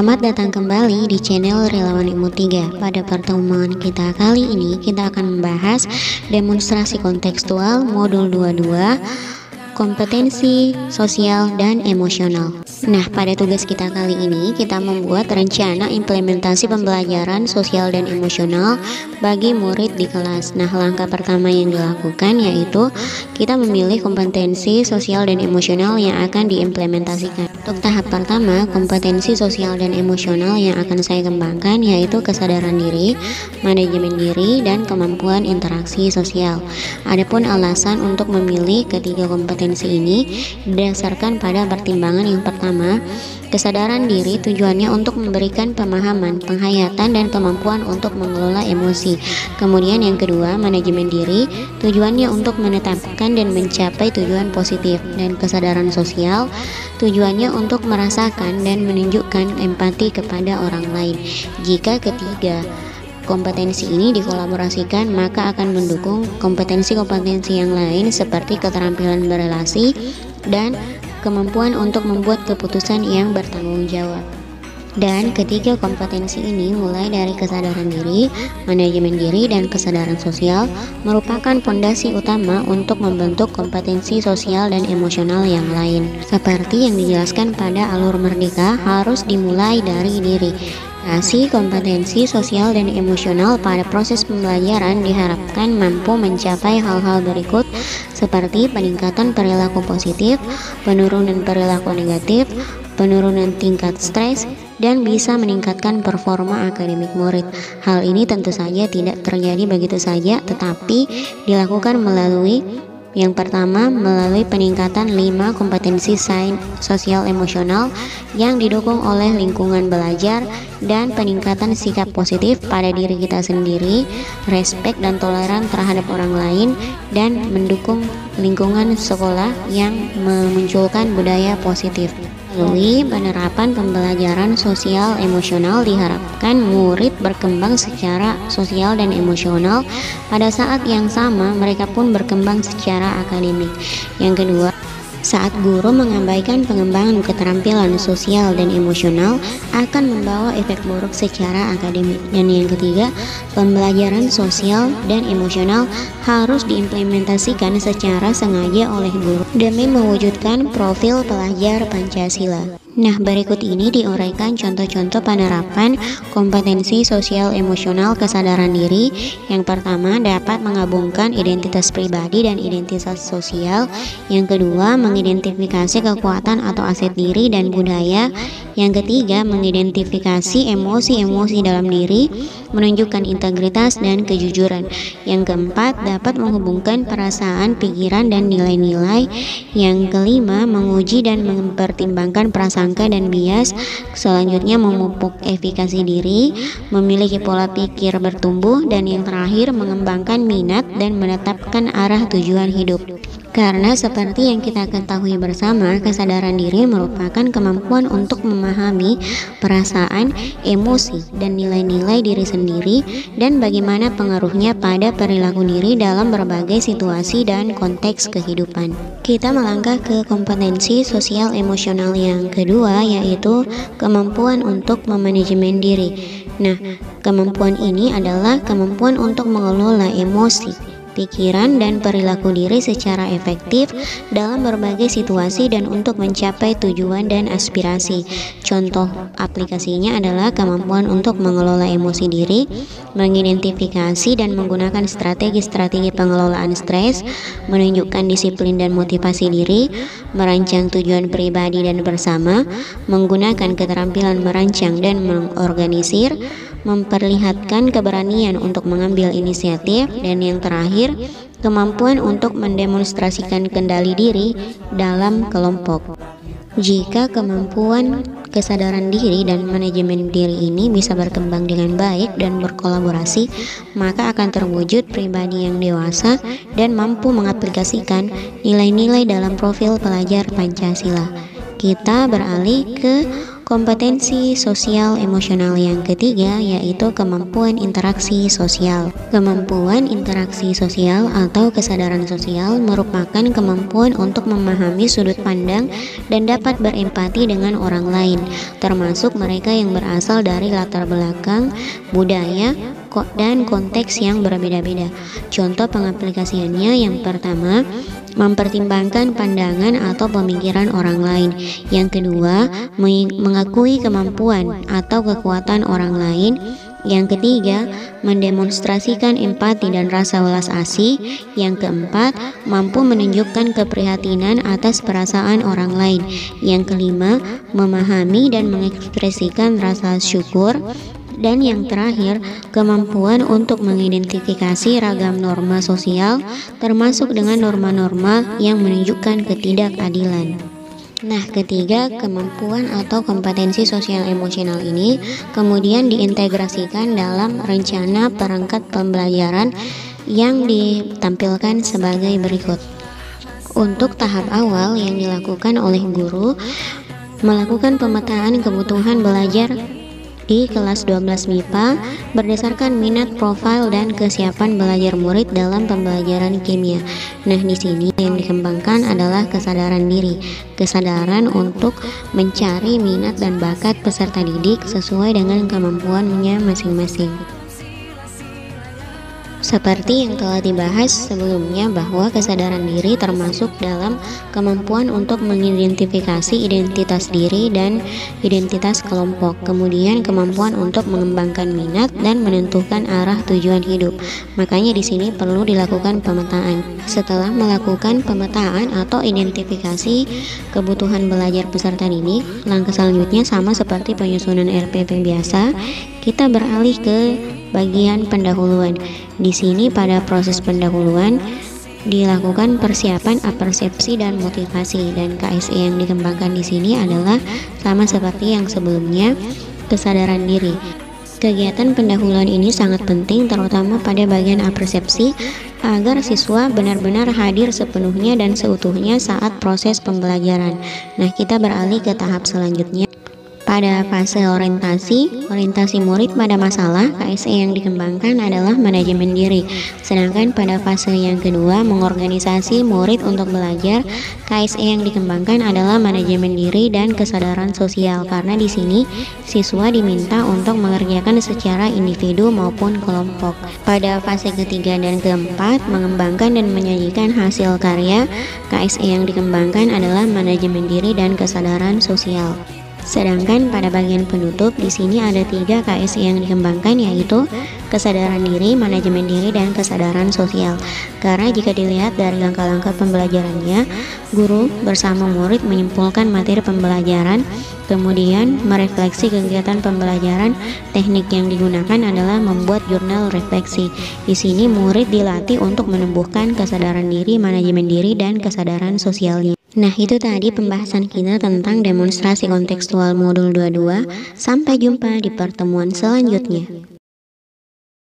Selamat datang kembali di channel Relawan Ilmu 3. Pada pertemuan kita kali ini, kita akan membahas demonstrasi kontekstual modul 22, kompetensi sosial dan emosional. Nah, pada tugas kita kali ini, kita membuat rencana implementasi pembelajaran sosial dan emosional bagi murid di kelas. Nah, langkah pertama yang dilakukan yaitu kita memilih kompetensi sosial dan emosional yang akan diimplementasikan. Untuk tahap pertama, kompetensi sosial dan emosional yang akan saya kembangkan yaitu kesadaran diri, manajemen diri, dan kemampuan interaksi sosial. Adapun alasan untuk memilih ketiga kompetensi ini didasarkan pada pertimbangan yang pertama, kesadaran diri tujuannya untuk memberikan pemahaman, penghayatan, dan kemampuan untuk mengelola emosi. Kemudian yang kedua, manajemen diri tujuannya untuk menetapkan dan mencapai tujuan positif. Dan kesadaran sosial tujuannya untuk merasakan dan menunjukkan empati kepada orang lain. Jika ketiga kompetensi ini dikolaborasikan, maka akan mendukung kompetensi-kompetensi yang lain seperti keterampilan berelasi dan kemampuan untuk membuat keputusan yang bertanggung jawab. Dan ketiga kompetensi ini mulai dari kesadaran diri, manajemen diri, dan kesadaran sosial merupakan fondasi utama untuk membentuk kompetensi sosial dan emosional yang lain. Seperti yang dijelaskan pada alur merdeka, harus dimulai dari diri. Kompetensi sosial dan emosional pada proses pembelajaran diharapkan mampu mencapai hal-hal berikut seperti peningkatan perilaku positif, penurunan perilaku negatif, penurunan tingkat stres, dan bisa meningkatkan performa akademik murid. Hal ini tentu saja tidak terjadi begitu saja, tetapi dilakukan melalui yang pertama, melalui peningkatan 5 kompetensi sosial emosional yang didukung oleh lingkungan belajar dan peningkatan sikap positif pada diri kita sendiri, respek dan toleran terhadap orang lain, dan mendukung lingkungan sekolah yang memunculkan budaya positif. Melalui penerapan pembelajaran sosial emosional diharapkan murid berkembang secara sosial dan emosional. Pada saat yang sama mereka pun berkembang secara akademik. Yang kedua, saat guru mengabaikan pengembangan keterampilan sosial dan emosional akan membawa efek buruk secara akademik. Dan yang ketiga, pembelajaran sosial dan emosional harus diimplementasikan secara sengaja oleh guru demi mewujudkan profil pelajar Pancasila. Nah, berikut ini diuraikan contoh-contoh penerapan kompetensi sosial emosional kesadaran diri. Yang pertama, dapat menggabungkan identitas pribadi dan identitas sosial. Yang kedua, mengidentifikasi kekuatan atau aset diri dan budaya. Yang ketiga, mengidentifikasi emosi-emosi dalam diri, menunjukkan integritas dan kejujuran. Yang keempat, dapat menghubungkan perasaan, pikiran, dan nilai-nilai. Yang kelima, menguji dan mempertimbangkan prasangka dan bias. Selanjutnya, memupuk efikasi diri, memiliki pola pikir bertumbuh, dan yang terakhir, mengembangkan minat dan menetapkan arah tujuan hidup. Karena seperti yang kita ketahui bersama, kesadaran diri merupakan kemampuan untuk memahami perasaan, emosi, dan nilai-nilai diri sendiri dan bagaimana pengaruhnya pada perilaku diri dalam berbagai situasi dan konteks kehidupan. Kita melangkah ke kompetensi sosial emosional yang kedua, yaitu kemampuan untuk memanajemen diri. Nah, kemampuan ini adalah kemampuan untuk mengelola emosi, pikiran, dan perilaku diri secara efektif dalam berbagai situasi dan untuk mencapai tujuan dan aspirasi. Contoh aplikasinya adalah kemampuan untuk mengelola emosi diri, mengidentifikasi dan menggunakan strategi-strategi pengelolaan stres, menunjukkan disiplin dan motivasi diri, merancang tujuan pribadi dan bersama, menggunakan keterampilan merancang dan mengorganisir, memperlihatkan keberanian untuk mengambil inisiatif, dan yang terakhir, kemampuan untuk mendemonstrasikan kendali diri dalam kelompok. Jika kemampuan kesadaran diri dan manajemen diri ini bisa berkembang dengan baik dan berkolaborasi, maka akan terwujud pribadi yang dewasa dan mampu mengaplikasikan nilai-nilai dalam profil pelajar Pancasila. Kita beralih ke Kompetensi sosial emosional yang ketiga yaitu kemampuan interaksi sosial. Kemampuan interaksi sosial atau kesadaran sosial merupakan kemampuan untuk memahami sudut pandang dan dapat berempati dengan orang lain, termasuk mereka yang berasal dari latar belakang, budaya, dan konteks yang berbeda-beda. Contoh pengaplikasiannya yang pertama, mempertimbangkan pandangan atau pemikiran orang lain. Yang kedua, mengakui kemampuan atau kekuatan orang lain. Yang ketiga, mendemonstrasikan empati dan rasa welas asih. Yang keempat, mampu menunjukkan keprihatinan atas perasaan orang lain. Yang kelima, memahami dan mengekspresikan rasa syukur. Dan yang terakhir, kemampuan untuk mengidentifikasi ragam norma sosial, termasuk dengan norma-norma yang menunjukkan ketidakadilan. Nah, ketiga, kemampuan atau kompetensi sosial emosional ini kemudian diintegrasikan dalam rencana perangkat pembelajaran yang ditampilkan sebagai berikut. Untuk tahap awal yang dilakukan oleh guru, melakukan pemetaan kebutuhan belajar di kelas 12 MIPA berdasarkan minat, profil, dan kesiapan belajar murid dalam pembelajaran kimia. Nah, di sini yang dikembangkan adalah kesadaran diri, kesadaran untuk mencari minat dan bakat peserta didik sesuai dengan kemampuannya masing-masing. Seperti yang telah dibahas sebelumnya bahwa kesadaran diri termasuk dalam kemampuan untuk mengidentifikasi identitas diri dan identitas kelompok, kemudian kemampuan untuk mengembangkan minat dan menentukan arah tujuan hidup. Makanya di sini perlu dilakukan pemetaan. Setelah melakukan pemetaan atau identifikasi kebutuhan belajar peserta didik, langkah selanjutnya sama seperti penyusunan RPP biasa, kita beralih ke bagian pendahuluan. Di sini pada proses pendahuluan dilakukan persiapan apersepsi dan motivasi, dan KSE yang dikembangkan di sini adalah sama seperti yang sebelumnya, kesadaran diri. Kegiatan pendahuluan ini sangat penting terutama pada bagian apersepsi agar siswa benar-benar hadir sepenuhnya dan seutuhnya saat proses pembelajaran. Nah, kita beralih ke tahap selanjutnya. Pada fase orientasi murid pada masalah, KSE yang dikembangkan adalah manajemen diri. Sedangkan pada fase yang kedua, mengorganisasi murid untuk belajar, KSE yang dikembangkan adalah manajemen diri dan kesadaran sosial. Karena di sini siswa diminta untuk mengerjakan secara individu maupun kelompok. Pada fase ketiga dan keempat, mengembangkan dan menyajikan hasil karya, KSE yang dikembangkan adalah manajemen diri dan kesadaran sosial. Sedangkan pada bagian penutup di sini ada 3 KSE yang dikembangkan, yaitu kesadaran diri, manajemen diri, dan kesadaran sosial. Karena jika dilihat dari langkah-langkah pembelajarannya, guru bersama murid menyimpulkan materi pembelajaran, kemudian merefleksi kegiatan pembelajaran. Teknik yang digunakan adalah membuat jurnal refleksi. Di sini murid dilatih untuk menumbuhkan kesadaran diri, manajemen diri, dan kesadaran sosialnya. Nah, itu tadi pembahasan kita tentang demonstrasi kontekstual modul 22. Sampai jumpa di pertemuan selanjutnya.